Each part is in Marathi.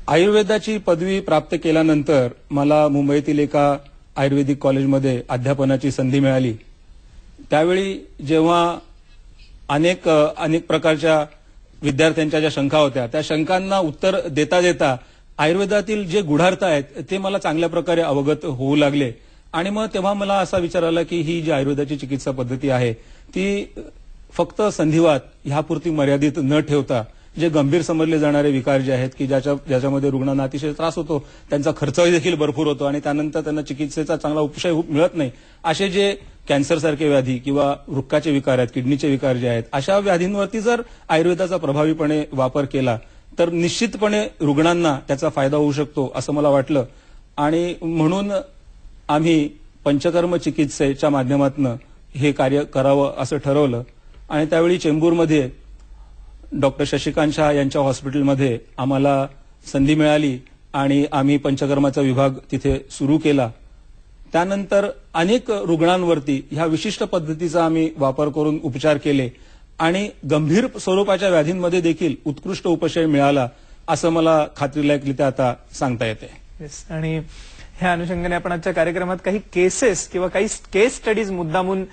आयुर्वेदाची पदवी प्राप्त केल्यानंतर मला मुंबईतील एका आयुर्वेदिक कॉलेजमध्ये अध्यापनाची संधी मिळाली। त्यावेळी जेव्हा अनेक प्रकारच्या विद्यार्थ्यांच्या ज्या शंका होत्या त्या शंकांना उत्तर देता देता आयुर्वेदातील जे गूढार्थ आहेत ते मला चांगल्या प्रकारे अवगत होऊ लागले आणि मग तेव्हा मला असा विचार आला की ही जी आयुर्वेदाची चिकित्सा पद्धती आहे ती फक्त संधिवात ह्यापुरती मर्यादित न ठेवता जे गंभीर समजले जाणारे विकार जे आहेत की ज्याच्यामध्ये रुग्णांना अतिशय त्रास होतो, त्यांचा खर्चही देखील भरपूर होतो आणि त्यानंतर त्यांना चिकित्सेचा चांगला उपचार मिळत नाही, असे जे कॅन्सर सारखे व्याधी किंवा वृक्काचे विकार आहेत, किडनीचे विकार जे आहेत, अशा व्याधींवरती जर आयुर्वेदाचा प्रभावीपणे वापर केला तर निश्चितपणे रुग्णांना त्याचा फायदा होऊ शकतो असं मला वाटलं आणि म्हणून आम्ही पंचकर्म चिकित्सेच्या माध्यमातून हे कार्य करावं असं ठरवलं आणि त्यावेळी चेंबूरमध्ये डॉक्टर शशिकांत शाह यांच्या हॉस्पिटलमध्ये आम्हाला संधी मिळाली आणि आम्ही पंचकर्माचा विभाग तिथे सुरू केला। त्यानंतर अनेक रुग्णांवरती ह्या विशिष्ट पद्धतीचा आम्ही वापर करून उपचार केले आणि गंभीर स्वरूपाच्या व्याधींमध्ये देखील उत्कृष्ट उपशय मिळाला असं मला खात्रीलायकरित्या आता सांगता येते। आणि ह्या अनुषंगाने आपण आजच्या कार्यक्रमात काही केसेस किंवा काही केस स्टडीज मुद्दामून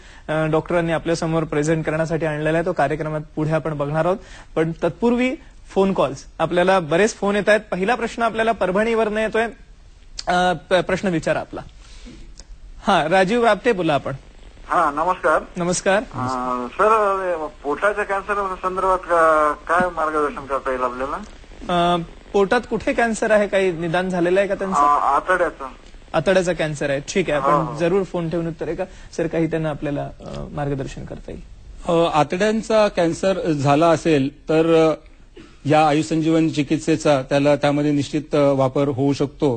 डॉक्टरांनी आपल्या समोर प्रेझेंट करण्यासाठी आणलेला आहे, तो कार्यक्रमात पुढे आपण बघणार आहोत। पण तत्पूर्वी फोन कॉल्स, आपल्याला बरेच फोन येत आहेत। पहिला प्रश्न आपल्याला परभणीवरनं येतोय, प्रश्न विचारा आपला। हा, राजीव रापटे बोला आपण। हा, नमस्कार। नमस्कार सर, पोटाच्या कॅन्सर संदर्भात काय मार्गदर्शन करता येईल आपल्याला? पोटात कुठे कॅन्सर आहे, काही निदान झालेलं आहे का त्यांचं? आतड्याचा कॅन्सर आहे, ठीक आहे। आपण जरूर फोन ठेवून उत्तर आहे का सर, काही त्यांना आपल्याला मार्गदर्शन करता येईल? आतड्यांचा कॅन्सर झाला असेल तर या आयुसंजीवन चिकित्सेचा त्यामध्ये निश्चित वापर होऊ शकतो,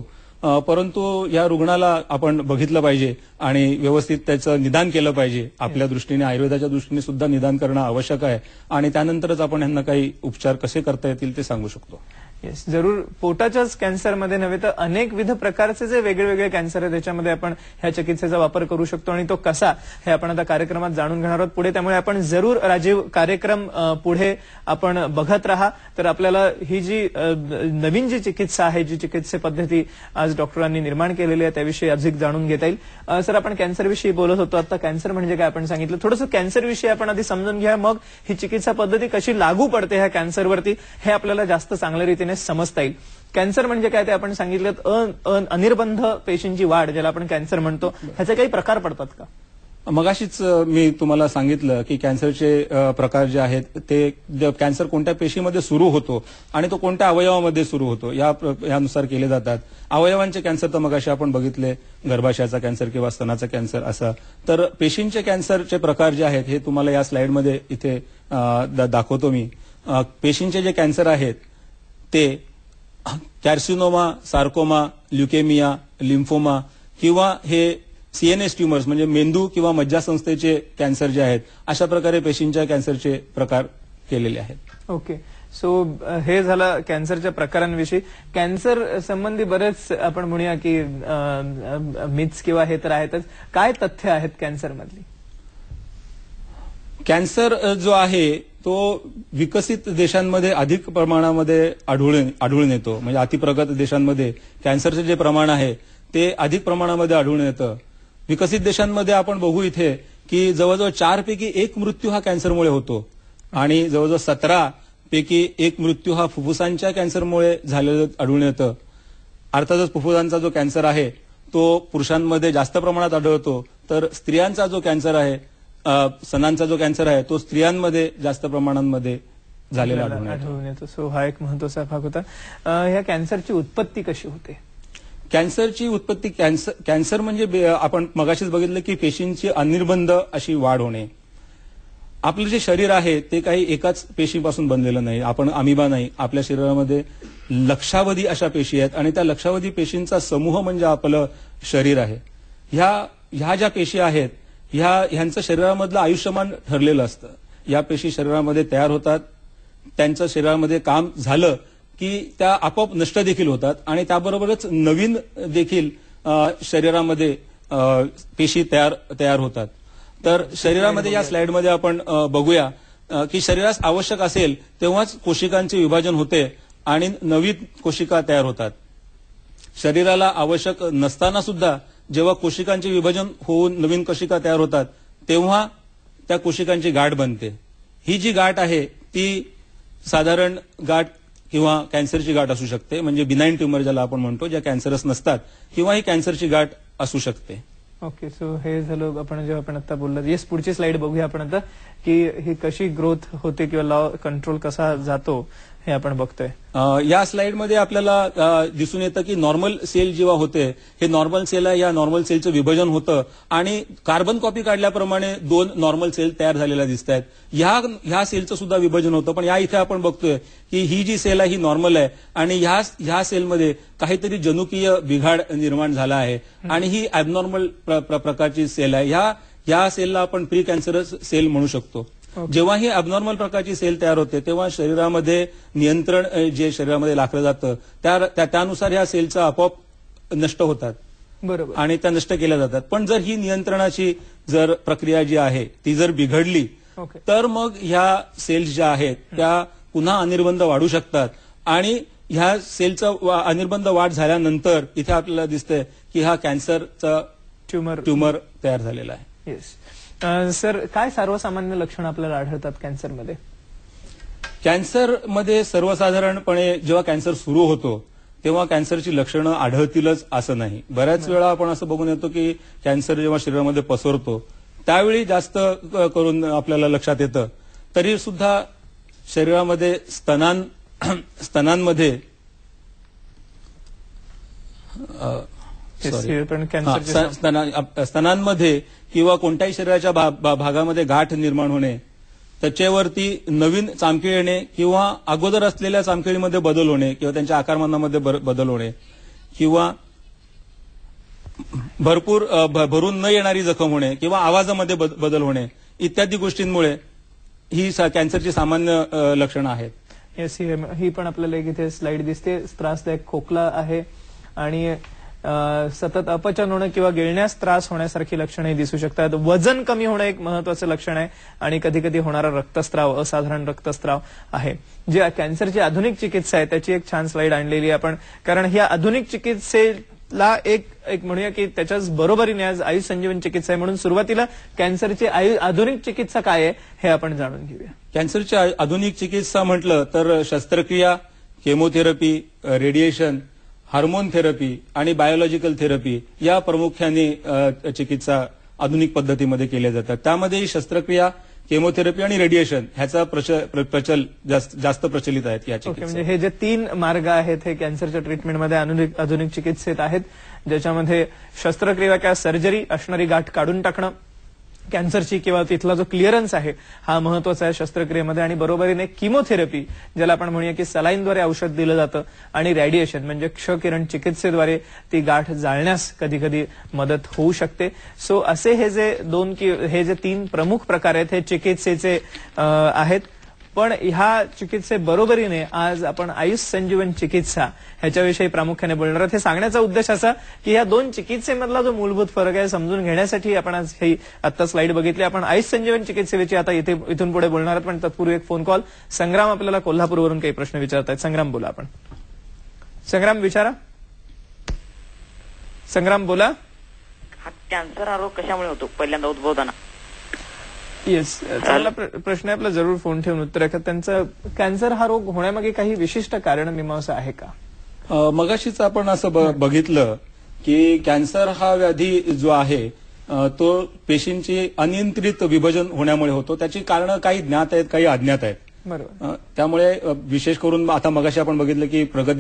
परंतु या रुग्णाला आपण बघितलं पाहिजे आणि व्यवस्थित त्याचं निदान केलं पाहिजे। आपल्या दृष्टीने, आयुर्वेदाच्या दृष्टीने सुद्धा निदान करणं आवश्यक आहे आणि त्यानंतरच आपण यांना काही उपचार कसे करता येतील ते सांगू शकतो। येस, जरूर। पोटाच्याच कॅन्सरमध्ये नव्हे तर अनेक विध प्रकारचे जे वेगवेगळे कॅन्सर आहे त्याच्यामध्ये आपण ह्या चिकित्सेचा वापर करू शकतो आणि तो कसा हे आपण आता कार्यक्रमात जाणून घेणार आहोत पुढे। त्यामुळे आपण जरूर राजीव कार्यक्रम पुढे आपण बघत राहा, तर आपल्याला ही जी नवीन जी चिकित्सा आहे, जी चिकित्सा पद्धती आज डॉक्टरांनी निर्माण केलेली आहे त्याविषयी अधिक जाणून घेता येईल। सर, आपण कॅन्सरविषयी बोलत होतो, आता कॅन्सर म्हणजे काय आपण सांगितलं, थोडंसं कॅन्सरविषयी आपण आधी समजून घ्या, मग ही चिकित्सा पद्धती कशी लागू पडते ह्या कॅन्सरवरती हे आपल्याला जास्त चांगल्या रीतीने समजता येईल। कॅन्सर म्हणजे काय ते आपण सांगितलं, अनिर्बंध पेशींची वाढ ज्याला आपण कॅन्सर म्हणतो, ह्याचे काही प्रकार पडतात का? मगाशीच मी तुम्हाला सांगितलं की कॅन्सरचे प्रकार जे आहेत ते कॅन्सर कोणत्या पेशीमध्ये सुरू होतो आणि तो कोणत्या अवयवामध्ये सुरू होतो यानुसार केले जातात। अवयवांचे कॅन्सर तर मगाशी आपण बघितले, गर्भाशयाचा कॅन्सर किंवा स्तनाचा कॅन्सर असं, तर पेशींचे कॅन्सरचे प्रकार जे आहेत हे तुम्हाला या स्लाइडमध्ये इथे दाखवतो मी। पेशींचे जे कॅन्सर आहेत ते कॅर्सिनोमा, सार्कोमा, ल्युकेमिया, लिम्फोमा किंवा हे सीएनएस ट्युमर्स म्हणजे मेंदू किंवा मज्जासंस्थेचे कॅन्सर जे आहेत अशा प्रकारे पेशींच्या कॅन्सरचे प्रकार केलेले आहेत। ओके, सो हे झालं कॅन्सरच्या प्रकारांविषयी। कॅन्सर संबंधी बरेच आपण म्हणूया की मिथ्स किंवा हे तर आहेतच, काय तथ्य आहेत कॅन्सरमधली? कॅन्सर जो आहे तो विकसित देशांमध्ये अधिक प्रमाणामध्ये आढळून येतो, म्हणजे अतिप्रगत देशांमध्ये कॅन्सरचे जे प्रमाण आहे ते अधिक प्रमाणामध्ये आढळून येतं। विकसित देशांमध्ये आपण बघू इथे की जवळजवळ 4 पैकी 1 मृत्यू हा कॅन्सरमुळे होतो आणि जवळजवळ 17 पैकी 1 मृत्यू हा फुफ्फुसांच्या कॅन्सरमुळे झालेलं आढळून येतं। अर्थातच फुफ्फुसांचा जो कॅन्सर आहे तो पुरुषांमध्ये जास्त प्रमाणात आढळतो, तर स्त्रियांचा जो कॅन्सर आहे, स्तनांचा जो कॅन्सर आहे तो स्त्रियांमध्ये जास्त प्रमाणांमध्ये झालेला आढळून येतो। सो हा एक महत्वाचा भाग होता। ह्या कॅन्सरची उत्पत्ती कशी होते? कॅन्सरची उत्पत्ती, कॅन्सर म्हणजे आपण मगाशीच बघितलं की पेशींची अनिर्बंध अशी वाढ होणे। आपलं जे शरीर आहे ते काही एकाच पेशीपासून बनलेलं नाही, आपण अमिबा नाही, आपल्या शरीरामध्ये लक्षावधी अशा पेशी आहेत आणि त्या लक्षावधी पेशींचा समूह म्हणजे आपलं शरीर आहे। ह्या ज्या पेशी आहेत ह्यांचं शरीरामधलं आयुष्यमान ठरलेलं असतं। या पेशी शरीरामध्ये तयार होतात, त्यांचं शरीरामध्ये काम झालं की त्या आपोआप नष्ट देखील होतात आणि त्याबरोबरच नवीन देखील शरीरामध्ये पेशी तयार होतात। तर शरीरामध्ये या स्लाइडमध्ये आपण बघूया की शरीरास आवश्यक असेल तेव्हाच कोशिकांचे विभाजन होते आणि नवीन कोशिका तयार होतात. शरीराला आवश्यक नसताना सुद्धा जेव्हा कोशिकांचे विभाजन होऊन नवीन कोशिका तयार होतात तेव्हा त्या कोशिकांची गाठ बनते. ही जी गाठ आहे ती साधारण गाठ किंवा कॅन्सरची गाठ असू शकते, म्हणजे बिनाईन ट्युमर ज्याला आपण म्हणतो, ज्या कॅन्सरस नसतात, किंवा ही कॅन्सरची गाठ असू शकते. ओके, सो हे झालं आपण जेव्हा आपण आता बोललो. येस, पुढची स्लाइड बघूया आपण आता की ही कशी ग्रोथ होते किंवा लॉ कंट्रोल कसा जातो हे आपण बघतोय. या स्लाइडमध्ये आपल्याला दिसून येतं की नॉर्मल सेल जेव्हा होते, हे नॉर्मल सेल आहे, या नॉर्मल सेलचं विभाजन होतं आणि कार्बन कॉपी काढल्याप्रमाणे 2 नॉर्मल सेल तयार झालेल्या दिसत आहेत. ह्या सेलचं सुद्धा विभाजन होतं, पण या इथे आपण बघतोय की ही जी सेल आहे ही नॉर्मल आहे आणि ह्या सेलमध्ये काहीतरी जनुकीय बिघाड निर्माण झाला आहे आणि ही ॲबनॉर्मल प्रकारची सेल आहे. ह्या सेलला आपण प्री कॅन्सरस सेल म्हणू शकतो. जेव्हा ही अबनॉर्मल प्रकारची सेल तयार होते तेव्हा शरीरामध्ये नियंत्रण जे शरीरामध्ये लागलं जातं त्यानुसार ह्या सेलचा आपोआप नष्ट होतात. बरोबर. आणि त्या नष्ट केल्या जातात. पण जर ही नियंत्रणाची जर प्रक्रिया जी आहे ती जर बिघडली तर मग ह्या सेल्स ज्या आहेत त्या पुन्हा अनिर्बंध वाढू शकतात आणि ह्या सेलचा अनिर्बंध वाढ झाल्यानंतर इथे आपल्याला दिसतंय की हा कॅन्सरचा ट्युमर तयार झालेला आहे. येस सर, काय सर्वसामान्य लक्षणं आपल्याला आढळतात कॅन्सरमध्ये? कॅन्सरमध्ये सर्वसाधारणपणे जेव्हा कॅन्सर सुरू होतो तेव्हा कॅन्सरची लक्षणं आढळतीलच असं नाही. बऱ्याच वेळा आपण असं बघून येतो की कॅन्सर जेव्हा शरीरामध्ये पसरतो त्यावेळी जास्त करून आपल्याला लक्षात येतं. तरी सुद्धा शरीरामध्ये स्तनांमध्ये स्तनांमध्ये किंवा कोणत्याही शरीराच्या भागामध्ये गाठ निर्माण होणे, त्याच्यावरती नवीन चामखीळ येणे किंवा अगोदर असलेल्या चामखिळीमध्ये बदल होणे किंवा त्यांच्या आकारमानामध्ये बदल होणे किंवा भरून न येणारी जखम होणे किंवा आवाजामध्ये बदल होणे इत्यादी गोष्टींमुळे ही कॅन्सरची सामान्य लक्षणं आहेत. येस, ही पण आपल्याला एक इथे स्लाइड दिसते. त्रासदायक खोकला आहे आणि सतत अपचन होणं किंवा गिळण्यास त्रास होण्यासारखी लक्षणे दिसू शकतात. वजन कमी होणं एक महत्वाचं लक्षण आहे आणि कधी कधी होणारा रक्तस्राव, असाधारण रक्तस्राव आहे. जी कॅन्सरची आधुनिक चिकित्सा आहे त्याची एक छान स्लाइड आणलेली आपण, कारण ह्या आधुनिक चिकित्सेला एक म्हणूया की त्याच्याच बरोबरीने आज आयुष संजीवन चिकित्सा आहे. म्हणून सुरुवातीला कॅन्सरची आधुनिक चिकित्सा काय आहे हे आपण जाणून घेऊया. कॅन्सरची आधुनिक चिकित्सा म्हटलं तर शस्त्रक्रिया, केमोथेरपी, रेडिएशन, हार्मोन थेरपी आणि बायोलॉजिकल थेरपी या प्रामुख्याने चिकित्सा आधुनिक पद्धतीमध्ये केल्या जातात. त्यामध्ये शस्त्रक्रिया, केमोथेरपी आणि रेडिएशन ह्याचा प्रचल जास्त प्रचलित आहेत या चिकित्सेत. म्हणजे हे जे 3 मार्ग आहेत हे कॅन्सरच्या ट्रीटमेंटमध्ये आधुनिक चिकित्सेत आहेत, ज्याच्यामध्ये शस्त्रक्रिया किंवा सर्जरी, असणारी गाठ काढून टाकणं, कॅन्सरची किंवा तिथला जो क्लिअरन्स आहे हा महत्वाचा आहे शस्त्रक्रियेमध्ये, आणि बरोबरीने किमोथेरपी ज्याला आपण म्हणूया की सलाईनद्वारे औषध दिलं जातं, आणि रेडिएशन म्हणजे क्षकिरण चिकित्सेद्वारे ती गाठ जाळण्यास कधी कधी मदत होऊ शकते. सो असे हे जे 3 प्रमुख प्रकार आहेत हे चिकित्सेचे आहेत. पण ह्या चिकित्से बरोबरीने आज आपण आयुष संजीवन चिकित्सा ह्याच्याविषयी प्रामुख्याने बोलणार आहोत. हे सांगण्याचा उद्देश असा की ह्या 2 चिकित्सेमधला जो मूलभूत फरक आहे समजून घेण्यासाठी आपण आज ही आता स्लाइड बघितली. आपण आयुष संजीवन चिकित्सेविषयी आता इथून पुढे बोलणार आहोत, पण तत्पूर्वी एक फोन कॉल. संग्राम आपल्याला कोल्हापूरवरून काही प्रश्न विचारतायत. संग्राम बोला. आपण संग्राम विचारा. संग्राम बोला. हा कॅन्सर हा रोग कशामुळे होतो पहिल्यांदा उद्भवताना? येस, चांगला प्रश्न आहे आपला. जरूर फोन ठेवून उत्तर आहे. त्यांचं कॅन्सर हा रोग होण्यामागे काही विशिष्ट कारण मीमांसा आहे का? मगाशीच आपण असं बघितलं की कॅन्सर हा व्याधी जो आहे तो पेशींची अनियंत्रित विभाजन होण्यामुळे होतो. त्याची कारणं काही ज्ञात आहेत, काही अज्ञात आहेत. बरोबर. त्यामुळे विशेष करून आता मगाशी आपण बघितलं की प्रगत